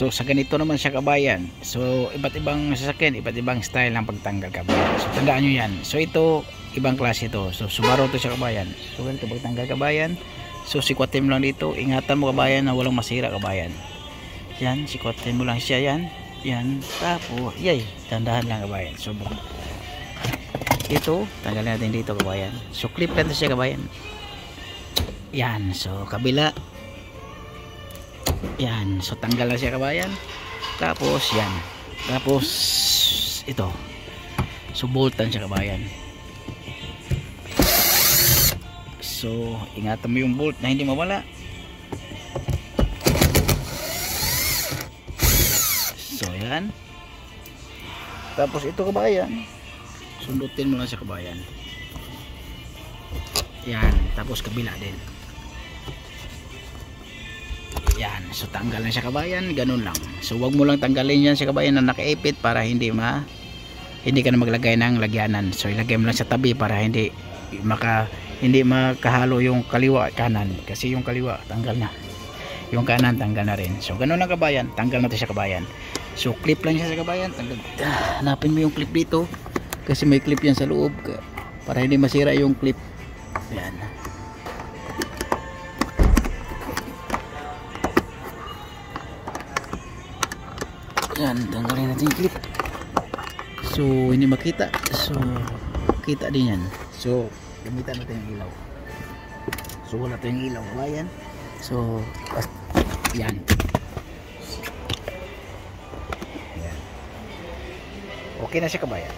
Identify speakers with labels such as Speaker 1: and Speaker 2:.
Speaker 1: So sa ganito naman siya kabayan, so iba't ibang sasakyan, iba't ibang style ng pagtanggal kabayan. So tandaan nyo yan. So ito ibang klase ito. So Subaru to siya kabayan. So ganito pagtanggal kabayan. So sikwatin mo lang dito, ingatan mo kabayan na walang masira kabayan. Yan, sikwatin mo lang siya yan. Yan, tapos yay, tandahan lang kabayan. So ito, tanggalin natin dito kabayan. So clip lang siya kabayan. Yan, so kabila. Yan, so tanggal na siya kabayan. Tapos yan. Tapos ito. So boltan siya kabayan. So ingatan mo yung bolt na hindi mawala. So yan. Tapos ito kabayan, sundutin mo lang siya kabayan. Yan, tapos kabila din. Yan, so tanggal na siya kabayan, ganun lang. So wag mo lang tanggalin yan siya kabayan na nakaipit para hindi ka na maglagay ng lagyanan. So ilagay mo lang sa tabi para hindi makahalo yung kaliwa at kanan, kasi yung kaliwa tanggal na, yung kanan tanggal na rin. So ganun lang kabayan, tanggal natin siya kabayan. So clip lang siya sa kabayan, tanggal. Hanapin mo yung clip dito kasi may clip yan sa loob para hindi masira yung clip. Yan. Yan, tanggalin natin yung clip. So hindi makita, so kita din yan. So gamitan natin yung ilaw. So wala tayong ilaw kabayan. So yan. Yan. Okay na siya kabayan.